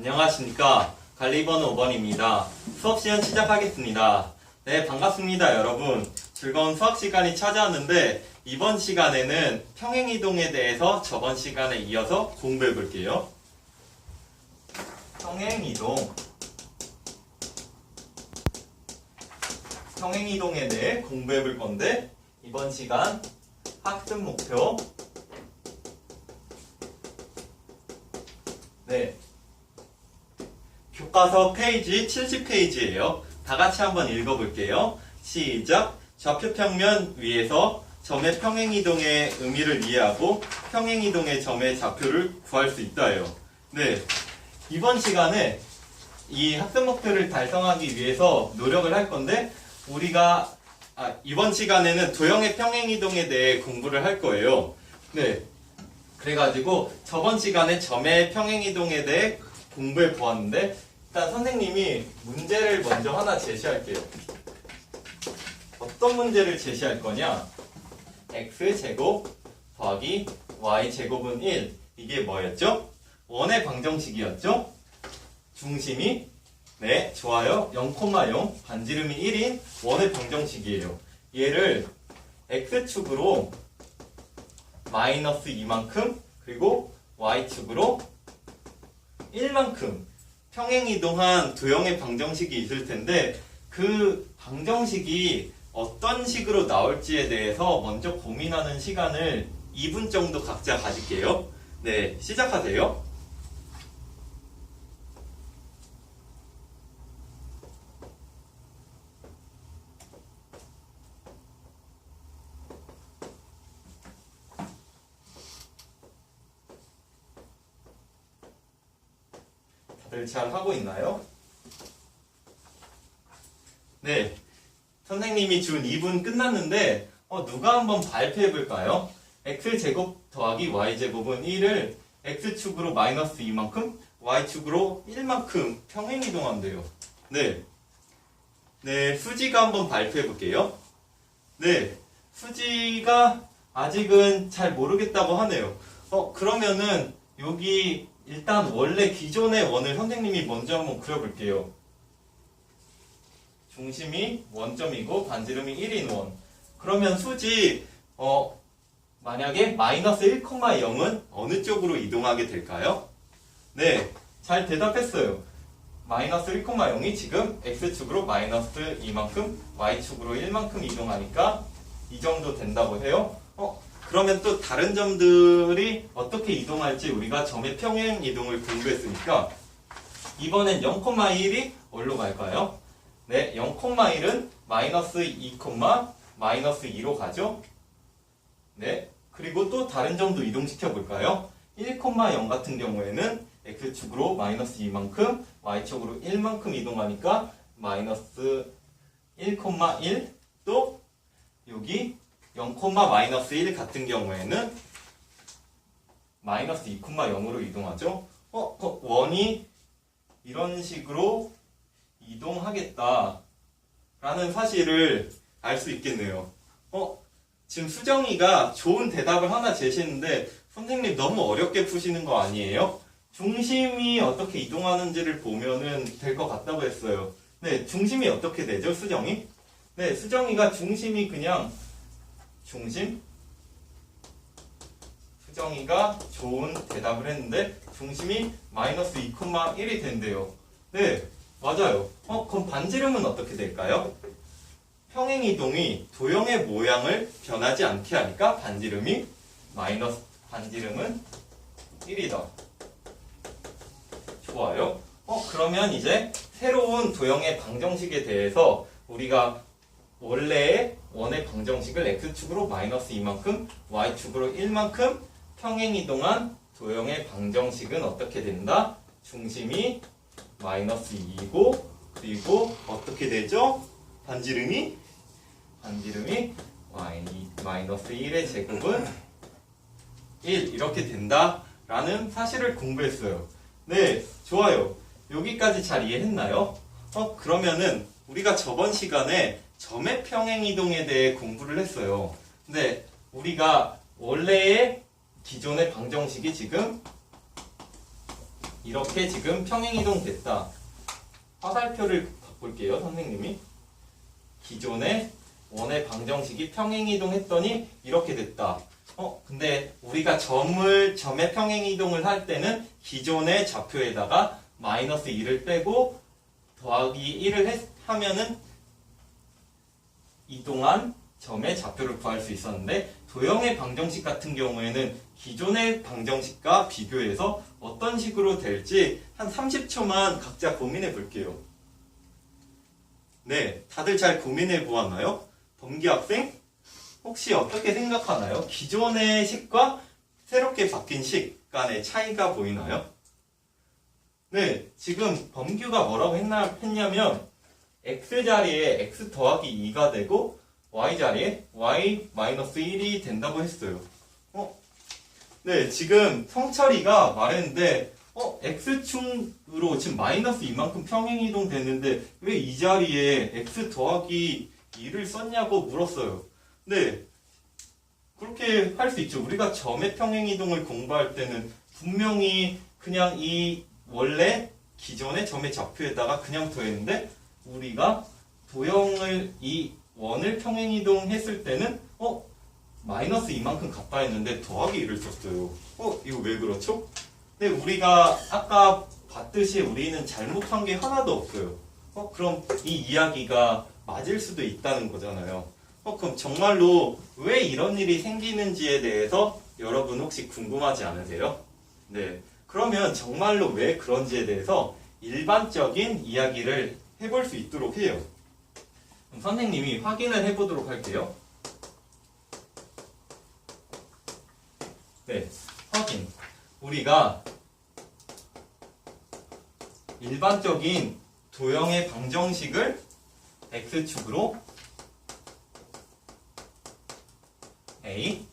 안녕하십니까. 관리번호 5번입니다. 수업 시간 시작하겠습니다. 네, 반갑습니다, 여러분. 즐거운 수학 시간이 찾아왔는데 이번 시간에는 평행이동에 대해서 저번 시간에 이어서 공부해 볼게요. 평행이동에 대해 공부해 볼 건데 이번 시간 학습 목표 네, 교과서 페이지 70페이지예요. 다 같이 한번 읽어볼게요. 시작! 좌표평면 위에서 점의 평행이동의 의미를 이해하고 평행이동의 점의 좌표를 구할 수 있다예요. 네, 이번 시간에 이 학습 목표를 달성하기 위해서 노력을 할 건데 우리가 이번 시간에는 도형의 평행이동에 대해 공부를 할 거예요. 네, 그래가지고 저번 시간에 점의 평행이동에 대해 공부해 보았는데 일단 선생님이 문제를 먼저 하나 제시할게요. 어떤 문제를 제시할 거냐? x제곱 더하기 y제곱은 1. 이게 뭐였죠? 원의 방정식이었죠? 중심이 네, 좋아요. 0,0 반지름이 1인 원의 방정식이에요. 얘를 x축으로 마이너스 2만큼 그리고 y축으로 1만큼 평행이동한 도형의 방정식이 있을 텐데 그 방정식이 어떤 식으로 나올지에 대해서 먼저 고민하는 시간을 2분 정도 각자 가질게요. 네, 시작하세요. 다들 잘 하고 있나요? 네, 선생님이 준 2분 끝났는데 누가 한번 발표해 볼까요? x제곱 더하기 y제곱은 1을 x축으로 마이너스 2만큼 y축으로 1만큼 평행이동한대요. 네, 네, 수지가 한번 발표해 볼게요. 네, 수지가 아직은 잘 모르겠다고 하네요. 그러면은 여기 일단 원래 기존의 원을 선생님이 먼저 한번 그려볼게요. 중심이 원점이고 반지름이 1인 원. 그러면 수지 만약에 마이너스 1,0은 어느 쪽으로 이동하게 될까요? 네, 잘 대답했어요. 마이너스 1,0이 지금 x축으로 마이너스 2만큼 y축으로 1만큼 이동하니까 이 정도 된다고 해요. 그러면 또 다른 점들이 어떻게 이동할지 우리가 점의 평행 이동을 공부했으니까 이번엔 0,1이 어디로 갈까요? 네, 0,1은 마이너스 2, 마이너스 2로 가죠? 네, 그리고 또 다른 점도 이동시켜 볼까요? 1,0 같은 경우에는 x축으로 마이너스 2만큼 y축으로 1만큼 이동하니까 마이너스 1,1 또 여기 0, 마이너스 1 같은 경우에는 마이너스 2,0으로 이동하죠. 원이 이런 식으로 이동하겠다 라는 사실을 알 수 있겠네요. 지금 수정이가 좋은 대답을 하나 제시했는데 선생님 너무 어렵게 푸시는 거 아니에요? 중심이 어떻게 이동하는지를 보면은 될 것 같다고 했어요. 네, 중심이 어떻게 되죠, 수정이? 네, 수정이가 중심이 그냥 수정이가 좋은 대답을 했는데 중심이 마이너스 2,1이 된대요. 네, 맞아요. 그럼 반지름은 어떻게 될까요? 평행이동이 도형의 모양을 변하지 않게 하니까 반지름은 1이다. 좋아요. 그러면 이제 새로운 도형의 방정식에 대해서 우리가 원래의 원의 방정식을 x축으로 마이너스 2만큼 y축으로 1만큼 평행이동한 도형의 방정식은 어떻게 된다? 중심이 마이너스 2이고 그리고 어떻게 되죠? 반지름이 마이너스 1의 제곱은 1 이렇게 된다 라는 사실을 공부했어요. 네, 좋아요. 여기까지 잘 이해했나요? 그러면은 우리가 저번 시간에 점의 평행이동에 대해 공부를 했어요. 근데 우리가 원래의 기존의 방정식이 지금 이렇게 지금 평행이동 됐다. 화살표를 바꿀게요, 선생님이. 기존의 원의 방정식이 평행이동했더니 이렇게 됐다. 근데 우리가 점의 평행이동을 할 때는 기존의 좌표에다가 마이너스 2를 빼고 더하기 1을 하면은 이동한 점의 좌표를 구할 수 있었는데, 도형의 방정식 같은 경우에는 기존의 방정식과 비교해서 어떤 식으로 될지 한 30초만 각자 고민해 볼게요. 네, 다들 잘 고민해 보았나요? 범기 학생? 혹시 어떻게 생각하나요? 기존의 식과 새롭게 바뀐 식 간의 차이가 보이나요? 네, 지금 범규가 뭐라고 했냐면 x자리에 x 더하기 2가 되고 y자리에 y-1이 된다고 했어요. 네, 지금 성철이가 말했는데 x축으로 지금 마이너스 2만큼 평행이동 됐는데 왜 이 자리에 x 더하기 2를 썼냐고 물었어요. 네, 그렇게 할 수 있죠. 우리가 점의 평행이동을 공부할 때는 분명히 그냥 이 원래 기존의 점의 좌표에다가 그냥 더했는데, 우리가 도형을 이 원을 평행이동 했을 때는 마이너스 2만큼 갔다 했는데 더하기 1을 썼어요. 이거 왜 그렇죠? 네, 우리가 아까 봤듯이 우리는 잘못한 게 하나도 없어요. 그럼 이 이야기가 맞을 수도 있다는 거잖아요. 그럼 정말로 왜 이런 일이 생기는지에 대해서 여러분 혹시 궁금하지 않으세요? 네, 그러면 정말로 왜 그런지에 대해서 일반적인 이야기를 해볼 수 있도록 해요. 그럼 선생님이 확인을 해보도록 할게요. 네, 확인. 우리가 일반적인 도형의 방정식을 x축으로 a,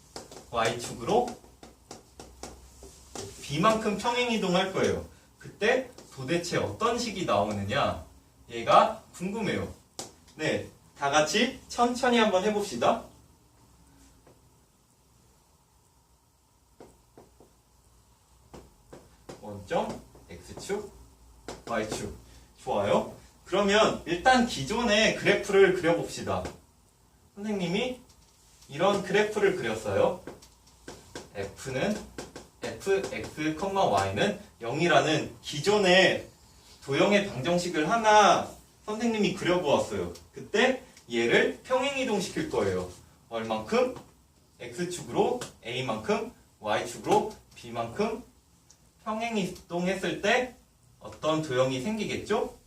y축으로 b만큼 평행이동할 거예요. 그때 도대체 어떤 식이 나오느냐, 얘가 궁금해요. 네, 다 같이 천천히 한번 해봅시다. 원점 x축, y축. 좋아요. 그러면 일단 기존의 그래프를 그려봅시다. 선생님이 이런 그래프를 그렸어요. f는 fx, y는 0이라는 기존의 도형의 방정식을 하나 선생님이 그려보았어요. 그때 얘를 평행이동 시킬 거예요. 얼만큼? x축으로 a만큼, y축으로 b만큼 평행이동했을 때 어떤 도형이 생기겠죠?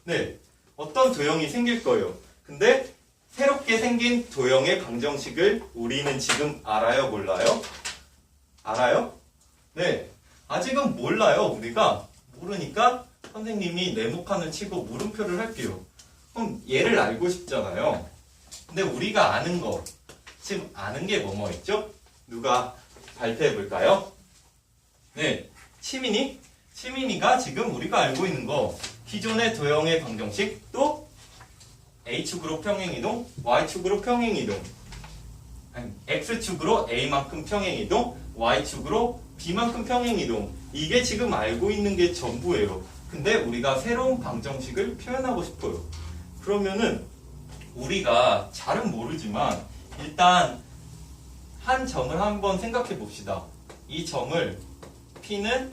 네, 어떤 도형이 생길 거예요. 근데 새롭게 생긴 도형의 방정식을 우리는 지금 알아요, 몰라요? 알아요? 네, 아직은 몰라요. 우리가 모르니까 선생님이 네모칸을 치고 물음표를 할게요. 그럼 얘를 알고 싶잖아요. 근데 우리가 아는 거, 지금 아는 게 뭐뭐 있죠? 누가 발표해 볼까요? 네, 치민이가 지금 우리가 알고 있는 거, 기존의 도형의 방정식, 또 A축으로 평행이동, Y축으로 평행이동, X축으로 A만큼 평행이동, Y축으로 B만큼 평행이동. 이게 지금 알고 있는 게 전부예요. 근데 우리가 새로운 방정식을 표현하고 싶어요. 그러면은 우리가 잘은 모르지만 일단 한 점을 한번 생각해 봅시다. 이 점을 P는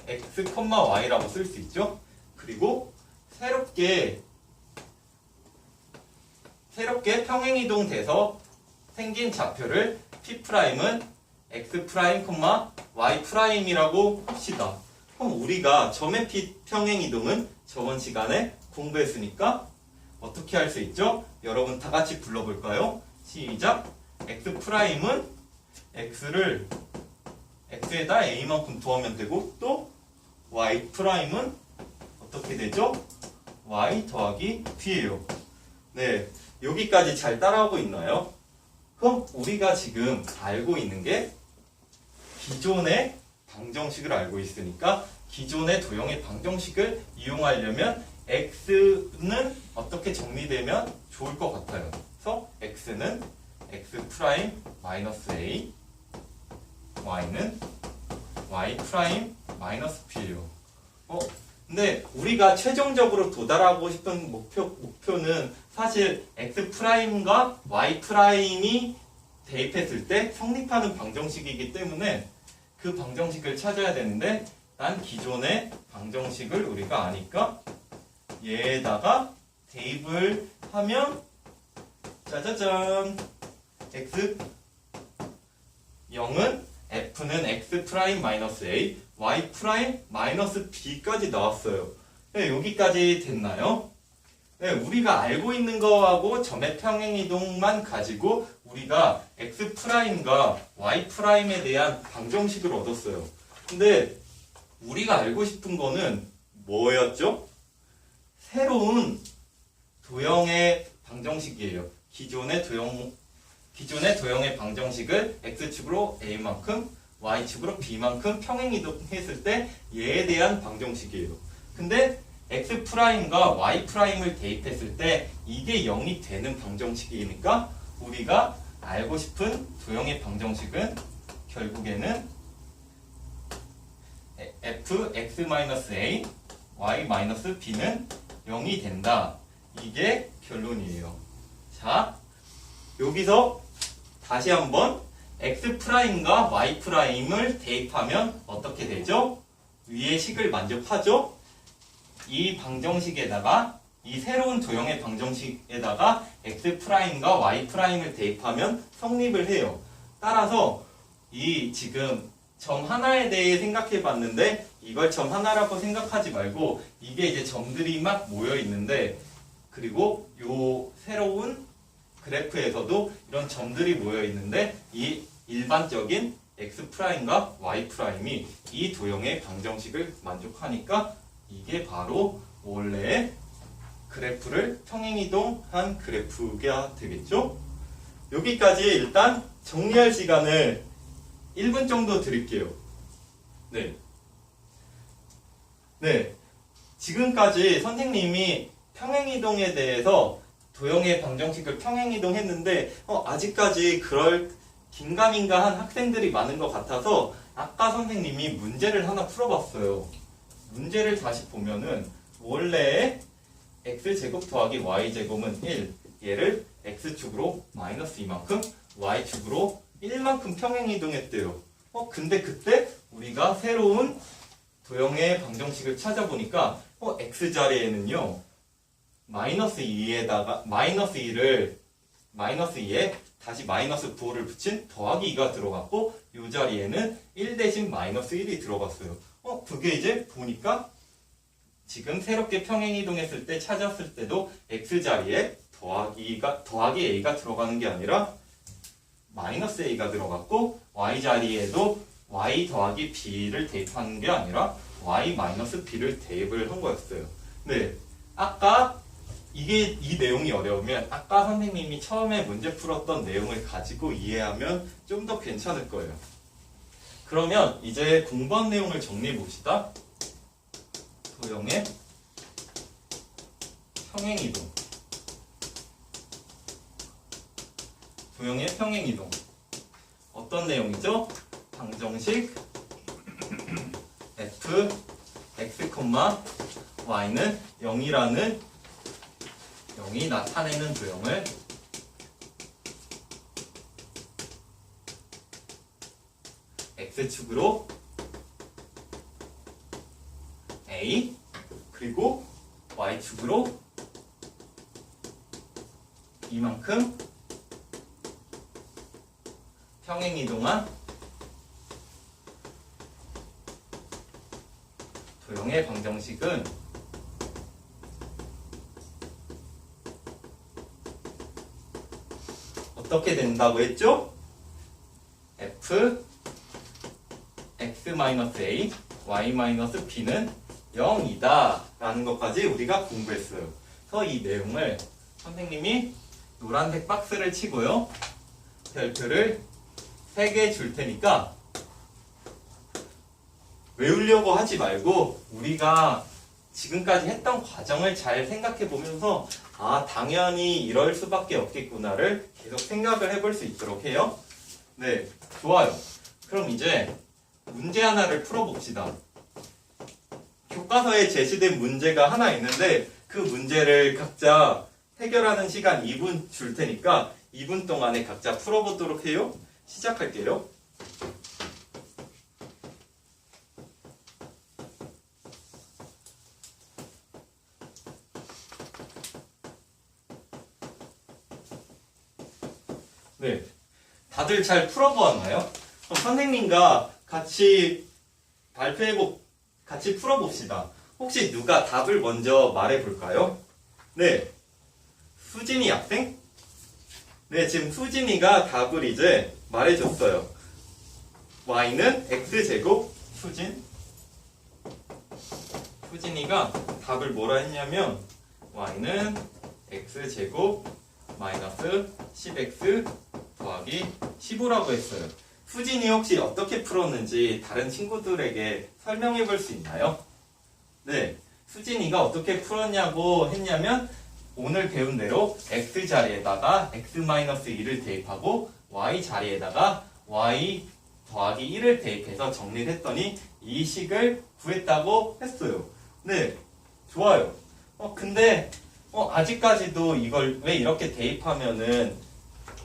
x, y라고 쓸 수 있죠. 그리고 새롭게 평행이동 돼서 생긴 좌표를 P'은 x', y'이라고 합시다. 그럼 우리가 점의 P 평행이동은 저번 시간에 공부했으니까 어떻게 할 수 있죠? 여러분 다 같이 불러볼까요? 시작! x'은 x를 x에다 a만큼 두으면 되고, 또 y''은 어떻게 되죠? y 더하기 b예요. 네, 여기까지 잘 따라오고 있나요? 그럼 우리가 지금 알고 있는 게 기존의 방정식을 알고 있으니까 기존의 도형의 방정식을 이용하려면 x는 어떻게 정리되면 좋을 것 같아요. 그래서 x는 x'-a, y는 y' 마이너스 P예요. 근데 우리가 최종적으로 도달하고 싶은 목표는 사실 X'과 Y'이 대입했을 때 성립하는 방정식이기 때문에 그 방정식을 찾아야 되는데 난 기존의 방정식을 우리가 아니까 얘에다가 대입을 하면 짜자잔 X 0은 F는 X'-A, Y'-B까지 나왔어요. 네, 여기까지 됐나요? 네, 우리가 알고 있는 거하고 점의 평행이동만 가지고 우리가 X'과 Y'에 대한 방정식을 얻었어요. 근데 우리가 알고 싶은 거는 뭐였죠? 새로운 도형의 방정식이에요. 기존의 도형의 방정식을 X축으로 A만큼, Y축으로 B만큼 평행이동했을 때 얘에 대한 방정식이에요. 근데 X'과 Y'을 대입했을 때 이게 0이 되는 방정식이니까 우리가 알고 싶은 도형의 방정식은 결국에는 Fx-A, Y-B는 0이 된다. 이게 결론이에요. 자, 여기서 다시 한번 X'과 Y'을 대입하면 어떻게 되죠? 위의 식을 만족하죠? 이 방정식에다가 이 새로운 도형의 방정식에다가 X'과 Y'을 대입하면 성립을 해요. 따라서 이 지금 점 하나에 대해 생각해 봤는데 이걸 점 하나라고 생각하지 말고 이게 이제 점들이 막 모여 있는데 그리고 요 새로운 그래프에서도 이런 점들이 모여 있는데 이 일반적인 X'과 Y'이 이 도형의 방정식을 만족하니까 이게 바로 원래의 그래프를 평행이동한 그래프가 되겠죠? 여기까지 일단 정리할 시간을 1분 정도 드릴게요. 네. 지금까지 선생님이 평행이동에 대해서 도형의 방정식을 평행이동했는데 아직까지 그럴 긴가민가한 학생들이 많은 것 같아서 아까 선생님이 문제를 하나 풀어봤어요. 문제를 다시 보면은 원래 x제곱 더하기 y제곱은 1 얘를 x축으로 마이너스 2만큼 y축으로 1만큼 평행이동했대요. 근데 그때 우리가 새로운 도형의 방정식을 찾아보니까 x자리에는요 마이너스 2에 다시 마이너스 9를 붙인 더하기 2가 들어갔고 이 자리에는 1 대신 마이너스 1이 들어갔어요. 그게 이제 보니까 지금 새롭게 평행이동했을 때 찾았을 때도 x자리에 더하기 a가 들어가는 게 아니라 마이너스 a가 들어갔고 y자리에도 y 더하기 b를 대입하는 게 아니라 y 마이너스 b를 대입을 한 거였어요. 네, 아까 이 내용이 어려우면 아까 선생님이 처음에 문제 풀었던 내용을 가지고 이해하면 좀 더 괜찮을 거예요. 그러면 이제 공부한 내용을 정리해 봅시다. 도형의 평행이동. 도형의 평행이동. 어떤 내용이죠? 방정식 f x, y는 0이라는 0이 나타내는 도형을 x축으로 a 그리고 y축으로 이만큼 평행이동한 도형의 방정식은 어떻게 된다고 했죠? f x-a, y-b는 0이다 라는 것까지 우리가 공부했어요. 그래서 이 내용을 선생님이 노란색 박스를 치고요. 별표를 3개 줄 테니까 외우려고 하지 말고 우리가 지금까지 했던 과정을 잘 생각해 보면서 당연히 이럴 수밖에 없겠구나를 계속 생각을 해볼 수 있도록 해요. 네, 좋아요. 그럼 이제 문제 하나를 풀어봅시다. 교과서에 제시된 문제가 하나 있는데 그 문제를 각자 해결하는 시간 2분 줄 테니까 2분 동안에 각자 풀어보도록 해요. 시작할게요. 네, 다들 잘 풀어보았나요? 그럼 선생님과 같이 같이 풀어봅시다. 혹시 누가 답을 먼저 말해볼까요? 네, 수진이 학생? 네, 지금 수진이가 답을 이제 말해줬어요. y는 x제곱, 수진이가 답을 뭐라 했냐면 y는 x제곱 마이너스 10x 더하기 15라고 했어요. 수진이 혹시 어떻게 풀었는지 다른 친구들에게 설명해 볼 수 있나요? 네, 수진이가 어떻게 풀었냐고 했냐면 오늘 배운 대로 x 자리에다가 x-1을 대입하고 y 자리에다가 y 더하기 1을 대입해서 정리를 했더니 이 식을 구했다고 했어요. 네, 좋아요. 근데 아직까지도 이걸 왜 이렇게 대입하면은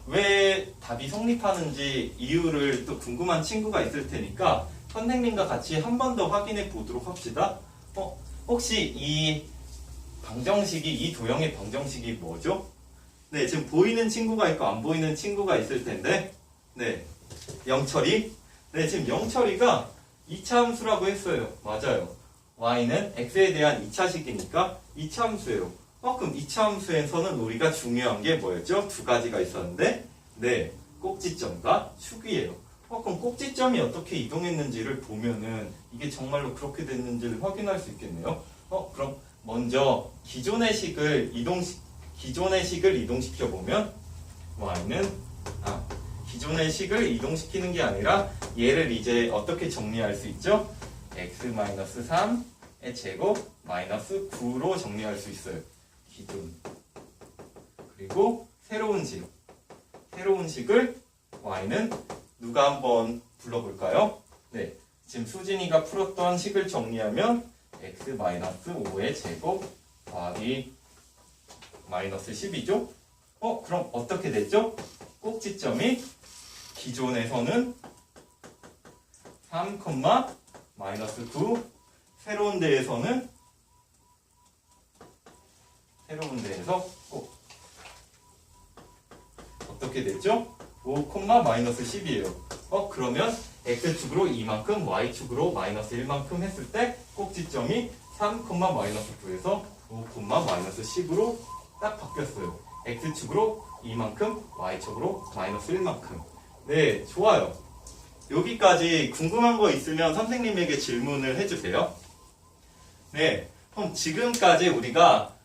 왜 답이 성립하는지 이유를 또 궁금한 친구가 있을 테니까 선생님과 같이 한 번 더 확인해 보도록 합시다. 혹시 이 도형의 방정식이 뭐죠? 네, 지금 보이는 친구가 있고 안 보이는 친구가 있을 텐데, 네, 영철이. 네, 지금 영철이가 2차 함수라고 했어요. 맞아요. y는 x에 대한 2차식이니까 2차 함수예요. 그럼 2차 함수에서는 우리가 중요한 게 뭐였죠? 두 가지가 있었는데, 네, 꼭지점과 축이에요. 그럼 꼭지점이 어떻게 이동했는지를 보면은 이게 정말로 그렇게 됐는지를 확인할 수 있겠네요. 그럼 먼저 기존의 식을 이동시켜 보면 y는 기존의 식을 이동시키는 게 아니라 얘를 이제 어떻게 정리할 수 있죠? x-3의 제곱 마이너스 9로 정리할 수 있어요. 기존. 그리고 새로운 식을 y는 누가 한번 불러볼까요? 네, 지금 수진이가 풀었던 식을 정리하면 x-5의 제곱 더하기 마이너스 10이죠? 그럼 어떻게 됐죠? 꼭지점이 기존에서는 3, 마이너스 9, 새로운 데에서 꼭 어떻게 됐죠? 5, 마이너스 10이에요. 그러면 x축으로 이만큼, y축으로 마이너스 1만큼 했을 때 꼭지점이 3, 마이너스 9에서 5, 마이너스 10으로 딱 바뀌었어요. x축으로 이만큼, y축으로 마이너스 1만큼. 네, 좋아요. 여기까지 궁금한 거 있으면 선생님에게 질문을 해주세요. 네, 그럼 지금까지 우리가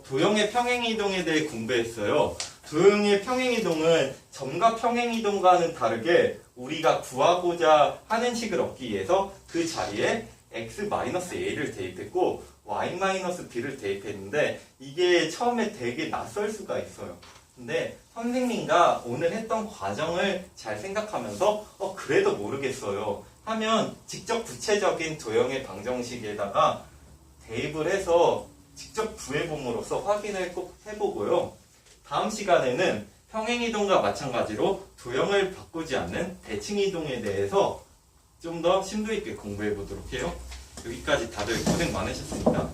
도형의 평행이동에 대해 공부했어요. 도형의 평행이동은 점과 평행이동과는 다르게 우리가 구하고자 하는 식을 얻기 위해서 그 자리에 x-a를 대입했고 y-b를 대입했는데 이게 처음에 되게 낯설 수가 있어요. 근데 선생님과 오늘 했던 과정을 잘 생각하면서 그래도 모르겠어요 하면 직접 구체적인 도형의 방정식에다가 대입을 해서 직접 구해봄으로써 확인을 꼭 해보고요. 다음 시간에는 평행이동과 마찬가지로 도형을 바꾸지 않는 대칭이동에 대해서 좀 더 심도 있게 공부해 보도록 해요. 여기까지 다들 고생 많으셨습니다.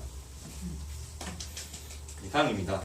이상입니다.